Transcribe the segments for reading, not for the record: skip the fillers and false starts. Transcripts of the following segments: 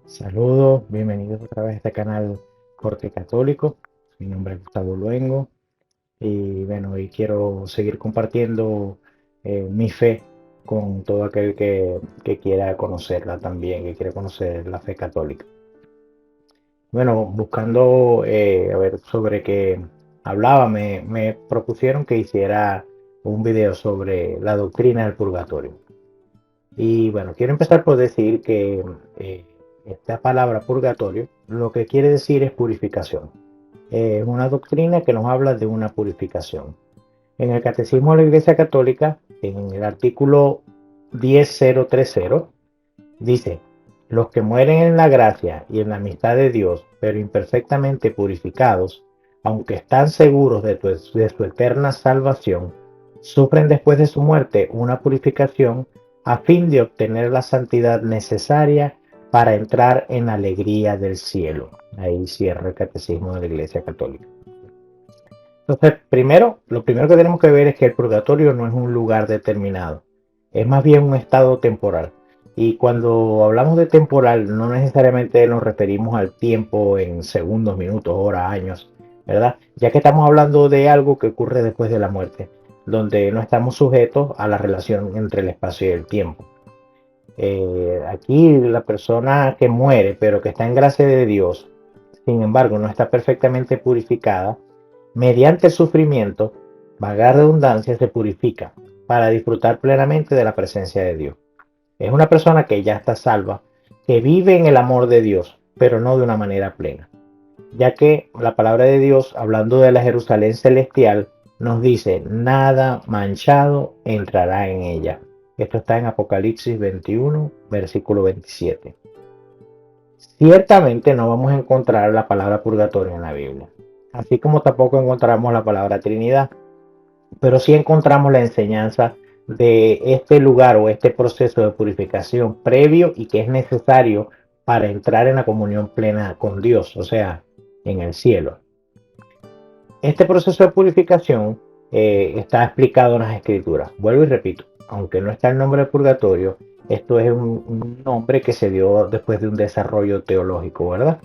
Saludos, bienvenidos otra vez a este canal Corte Católico. Mi nombre es Gustavo Luengo y bueno, hoy quiero seguir compartiendo mi fe con todo aquel que quiera conocerla también, que quiera conocer la fe católica. Bueno, buscando a ver sobre qué hablaba, me propusieron que hiciera un video sobre la doctrina del purgatorio. Y bueno, quiero empezar por decir que eh, esta palabra purgatorio lo que quiere decir es purificación. Es una doctrina que nos habla de una purificación. En el Catecismo de la Iglesia Católica, en el artículo 10030, dice: los que mueren en la gracia y en la amistad de Dios, pero imperfectamente purificados, aunque están seguros de su eterna salvación, sufren después de su muerte una purificación a fin de obtener la santidad necesaria para entrar en la alegría del cielo. Ahí cierra el Catecismo de la Iglesia Católica. Entonces, lo primero que tenemos que ver es que el purgatorio no es un lugar determinado, es más bien un estado temporal. Y cuando hablamos de temporal, no necesariamente nos referimos al tiempo en segundos, minutos, horas, años, ¿verdad? Ya que estamos hablando de algo que ocurre después de la muerte, donde no estamos sujetos a la relación entre el espacio y el tiempo. Aquí la persona que muere, pero que está en gracia de Dios, sin embargo, no está perfectamente purificada, mediante el sufrimiento, valga la redundancia, se purifica para disfrutar plenamente de la presencia de Dios. Es una persona que ya está salva, que vive en el amor de Dios, pero no de una manera plena, ya que la palabra de Dios, hablando de la Jerusalén celestial, nos dice: nada manchado entrará en ella. Esto está en Apocalipsis 21, versículo 27. Ciertamente no vamos a encontrar la palabra purgatorio en la Biblia, así como tampoco encontramos la palabra Trinidad, pero sí encontramos la enseñanza de este lugar o este proceso de purificación previo y que es necesario para entrar en la comunión plena con Dios, o sea, en el cielo. Este proceso de purificación está explicado en las Escrituras. Vuelvo y repito, aunque no está el nombre de purgatorio, esto es un nombre que se dio después de un desarrollo teológico, ¿verdad?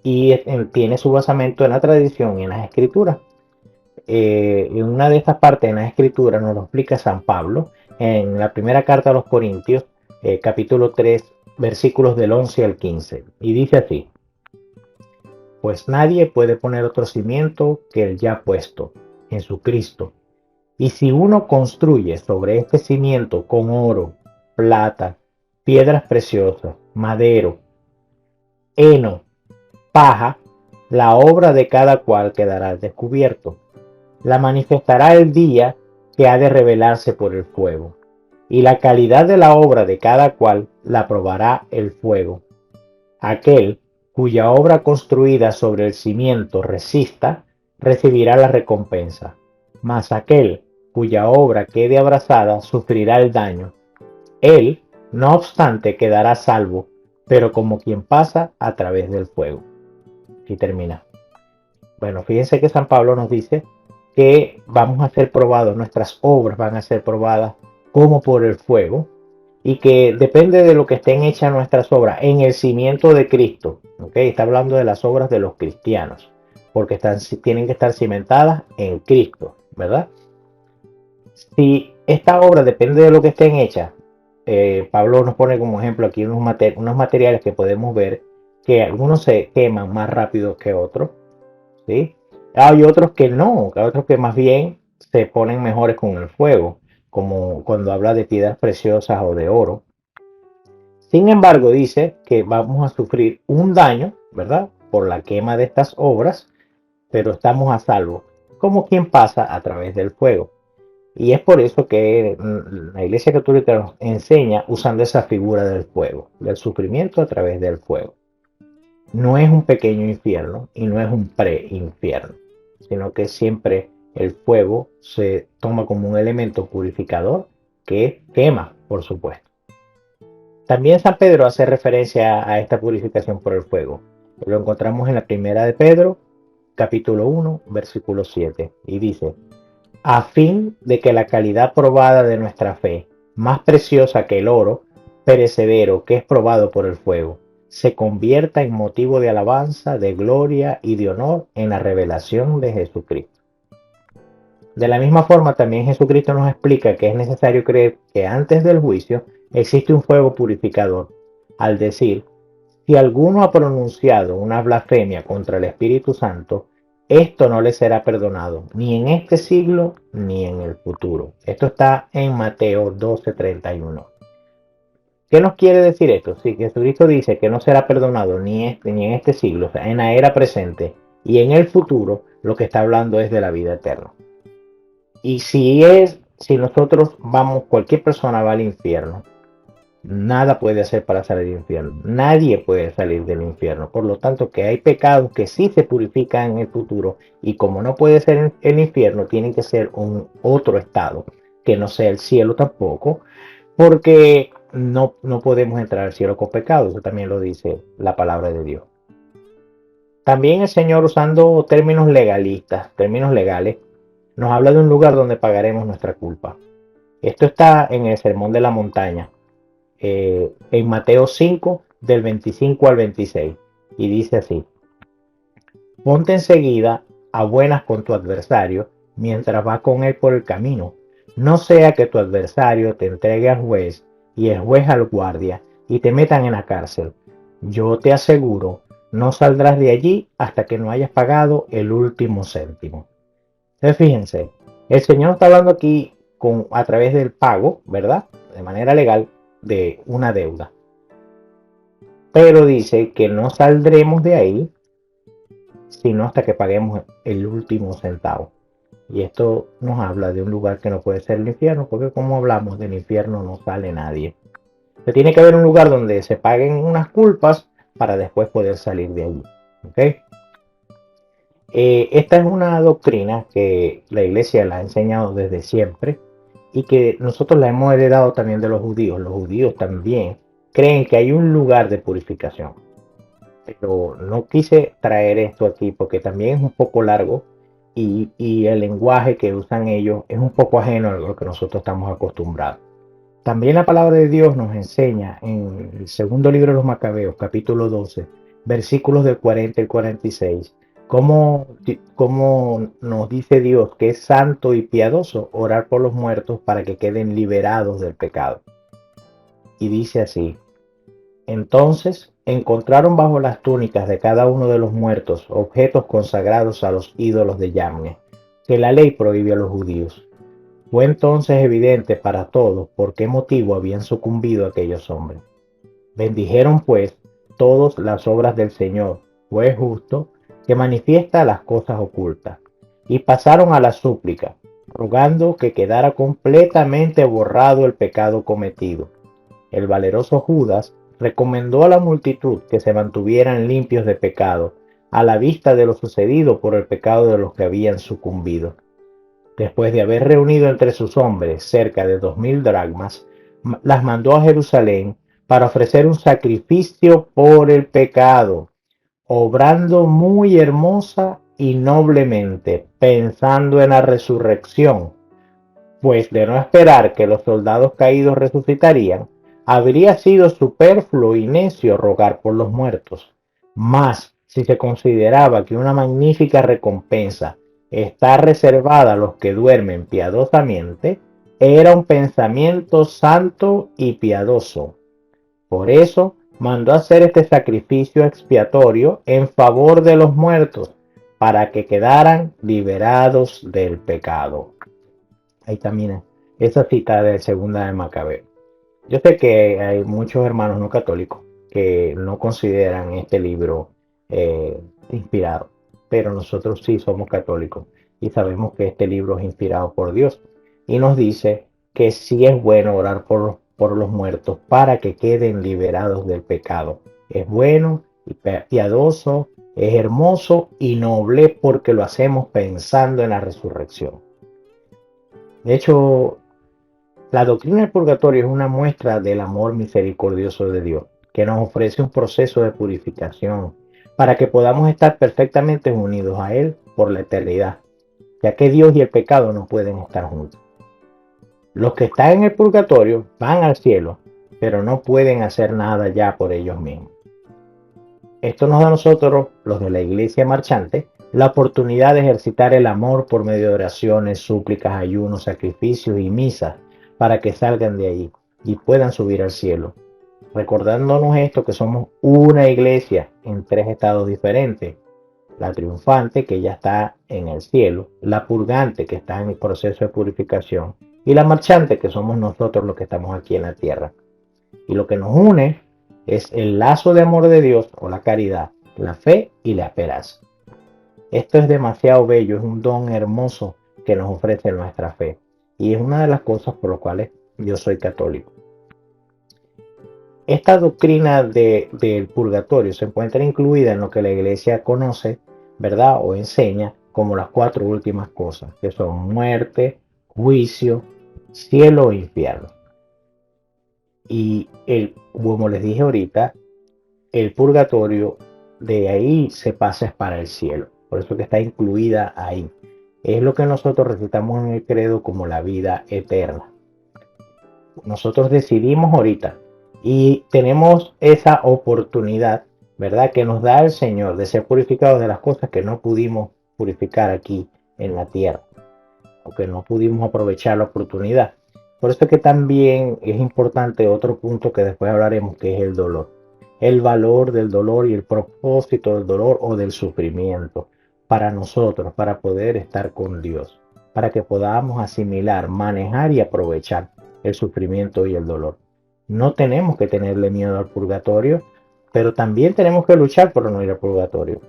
Y tiene su basamento en la tradición y en las Escrituras. En una de estas partes en las Escrituras nos lo explica San Pablo en la primera carta a los Corintios, capítulo 3, versículos del 11 al 15. Y dice así: pues nadie puede poner otro cimiento que el ya puesto, Jesucristo. Y si uno construye sobre este cimiento con oro, plata, piedras preciosas, madero, heno, paja, la obra de cada cual quedará al descubierto. La manifestará el día que ha de revelarse por el fuego. Y la calidad de la obra de cada cual la probará el fuego. Aquel cuya obra construida sobre el cimiento resista, recibirá la recompensa, mas aquel cuya obra quede abrasada sufrirá el daño. Él, no obstante, quedará salvo, pero como quien pasa a través del fuego. Y termina. Bueno, fíjense que San Pablo nos dice que vamos a ser probados, nuestras obras van a ser probadas como por el fuego, y que depende de lo que estén hechas nuestras obras en el cimiento de Cristo. ¿Okay? Está hablando de las obras de los cristianos, porque tienen que estar cimentadas en Cristo, ¿verdad? Si esta obra depende de lo que estén hechas, Pablo nos pone como ejemplo aquí unos materiales que podemos ver que algunos se queman más rápido que otros, ¿sí? Hay otros que no, hay otros que más bien se ponen mejores con el fuego, como cuando habla de piedras preciosas o de oro. Sin embargo, dice que vamos a sufrir un daño, ¿verdad? Por la quema de estas obras, pero estamos a salvo, como quien pasa a través del fuego. Y es por eso que la Iglesia Católica nos enseña usando esa figura del fuego, del sufrimiento a través del fuego. No es un pequeño infierno y no es un pre-infierno, sino que siempre el fuego se toma como un elemento purificador que quema, por supuesto. También San Pedro hace referencia a esta purificación por el fuego. Lo encontramos en la primera de Pedro, capítulo 1, versículo 7, y dice: a fin de que la calidad probada de nuestra fe, más preciosa que el oro perecedero que es probado por el fuego, se convierta en motivo de alabanza, de gloria y de honor en la revelación de Jesucristo. De la misma forma, también Jesucristo nos explica que es necesario creer que antes del juicio existe un fuego purificador, al decir, si alguno ha pronunciado una blasfemia contra el Espíritu Santo, esto no le será perdonado, ni en este siglo ni en el futuro. Esto está en Mateo 12:31. ¿Qué nos quiere decir esto? Si Jesucristo dice que no será perdonado ni en este siglo, o sea, en la era presente y en el futuro, lo que está hablando es de la vida eterna. Y si nosotros vamos, cualquier persona va al infierno, nada puede hacer para salir del infierno. Nadie puede salir del infierno. Por lo tanto, que hay pecados que sí se purifican en el futuro y como no puede ser el infierno, tienen que ser un otro estado, que no sea el cielo tampoco, porque no podemos entrar al cielo con pecado. Eso también lo dice la palabra de Dios. También el Señor, usando términos legalistas, términos legales, nos habla de un lugar donde pagaremos nuestra culpa. Esto está en el Sermón de la Montaña, en Mateo 5, del 25 al 26. Y dice así: ponte enseguida a buenas con tu adversario mientras vas con él por el camino. No sea que tu adversario te entregue al juez y el juez al guardia y te metan en la cárcel. Yo te aseguro, no saldrás de allí hasta que no hayas pagado el último céntimo. Entonces, fíjense, el Señor está hablando aquí a través del pago, ¿verdad? De manera legal, de una deuda. Pero dice que no saldremos de ahí sino hasta que paguemos el último centavo. Y esto nos habla de un lugar que no puede ser el infierno, porque como hablamos del infierno no sale nadie. Se tiene que haber un lugar donde se paguen unas culpas para después poder salir de allí. ¿Okay? Esta es una doctrina que la iglesia la ha enseñado desde siempre y que nosotros la hemos heredado también de los judíos. Los judíos también creen que hay un lugar de purificación. Pero no quise traer esto aquí porque también es un poco largo y el lenguaje que usan ellos es un poco ajeno a lo que nosotros estamos acostumbrados. También la palabra de Dios nos enseña en el segundo libro de los Macabeos, capítulo 12, versículos del 40 al 46, cómo nos dice Dios que es santo y piadoso orar por los muertos para que queden liberados del pecado. Y dice así: entonces encontraron bajo las túnicas de cada uno de los muertos objetos consagrados a los ídolos de Yahvé, que la ley prohíbe a los judíos. Fue entonces evidente para todos por qué motivo habían sucumbido aquellos hombres. Bendijeron pues todos las obras del Señor, juez justo, que manifiesta las cosas ocultas, y pasaron a la súplica, rogando que quedara completamente borrado el pecado cometido. El valeroso Judas recomendó a la multitud que se mantuvieran limpios de pecado, a la vista de lo sucedido por el pecado de los que habían sucumbido. Después de haber reunido entre sus hombres cerca de 2000 dracmas, las mandó a Jerusalén para ofrecer un sacrificio por el pecado, obrando muy hermosa y noblemente, pensando en la resurrección, pues de no esperar que los soldados caídos resucitarían, habría sido superfluo y necio rogar por los muertos. Mas, si se consideraba que una magnífica recompensa está reservada a los que duermen piadosamente, era un pensamiento santo y piadoso. Por eso mandó hacer este sacrificio expiatorio en favor de los muertos, para que quedaran liberados del pecado. Ahí también esa cita de segunda de Macabeo. Yo sé que hay muchos hermanos no católicos que no consideran este libro inspirado, pero nosotros sí somos católicos y sabemos que este libro es inspirado por Dios y nos dice que sí es bueno orar por los muertos para que queden liberados del pecado. Es bueno y piadoso, es hermoso y noble porque lo hacemos pensando en la resurrección. De hecho, la doctrina del purgatorio es una muestra del amor misericordioso de Dios, que nos ofrece un proceso de purificación para que podamos estar perfectamente unidos a Él por la eternidad, ya que Dios y el pecado no pueden estar juntos. Los que están en el purgatorio van al cielo, pero no pueden hacer nada ya por ellos mismos. Esto nos da a nosotros, los de la iglesia marchante, la oportunidad de ejercitar el amor por medio de oraciones, súplicas, ayunos, sacrificios y misas para que salgan de ahí y puedan subir al cielo. Recordándonos esto, que somos una iglesia en tres estados diferentes: la triunfante, que ya está en el cielo; la purgante, que está en el proceso de purificación; y la marchante, que somos nosotros los que estamos aquí en la tierra. Y lo que nos une es el lazo de amor de Dios, o la caridad, la fe y la esperanza. Esto es demasiado bello, es un don hermoso que nos ofrece nuestra fe. Y es una de las cosas por las cuales yo soy católico. Esta doctrina del purgatorio se encuentra incluida en lo que la iglesia conoce, ¿verdad? O enseña como las cuatro últimas cosas, que son muerte, juicio, cielo e infierno. Y como les dije ahorita, el purgatorio, de ahí se pasa para el cielo. Por eso que está incluida ahí. Es lo que nosotros recitamos en el credo como la vida eterna. Nosotros decidimos ahorita y tenemos esa oportunidad, ¿verdad?, que nos da el Señor de ser purificados de las cosas que no pudimos purificar aquí en la tierra, o que no pudimos aprovechar la oportunidad. Por eso es que también es importante otro punto que después hablaremos, que es el dolor. El valor del dolor y el propósito del dolor o del sufrimiento para nosotros, para poder estar con Dios, para que podamos asimilar, manejar y aprovechar el sufrimiento y el dolor. No tenemos que tenerle miedo al purgatorio, pero también tenemos que luchar por no ir al purgatorio.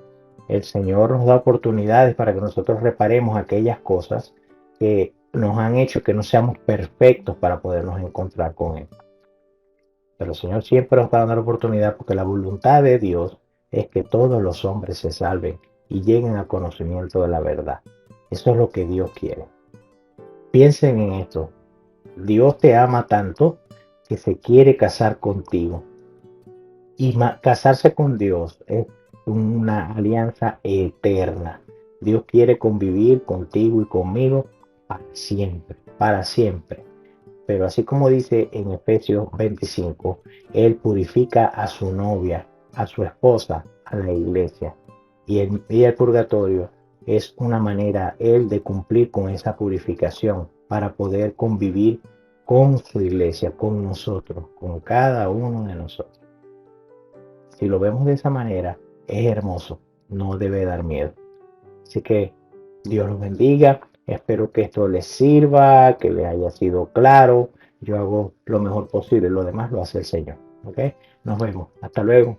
El Señor nos da oportunidades para que nosotros reparemos aquellas cosas que nos han hecho que no seamos perfectos para podernos encontrar con Él. Pero el Señor siempre nos está dando la oportunidad, porque la voluntad de Dios es que todos los hombres se salven y lleguen al conocimiento de la verdad. Eso es lo que Dios quiere. Piensen en esto. Dios te ama tanto que se quiere casar contigo. Y casarse con Dios es una alianza eterna. Dios quiere convivir contigo y conmigo para siempre, para siempre. Pero así como dice en Efesios 25, Él purifica a su novia, a su esposa, a la iglesia. Y el purgatorio es una manera, Él, de cumplir con esa purificación para poder convivir con su iglesia, con nosotros, con cada uno de nosotros. Si lo vemos de esa manera, es hermoso, no debe dar miedo. Así que Dios los bendiga. Espero que esto les sirva, que les haya sido claro. Yo hago lo mejor posible, lo demás lo hace el Señor. ¿Ok? Nos vemos. Hasta luego.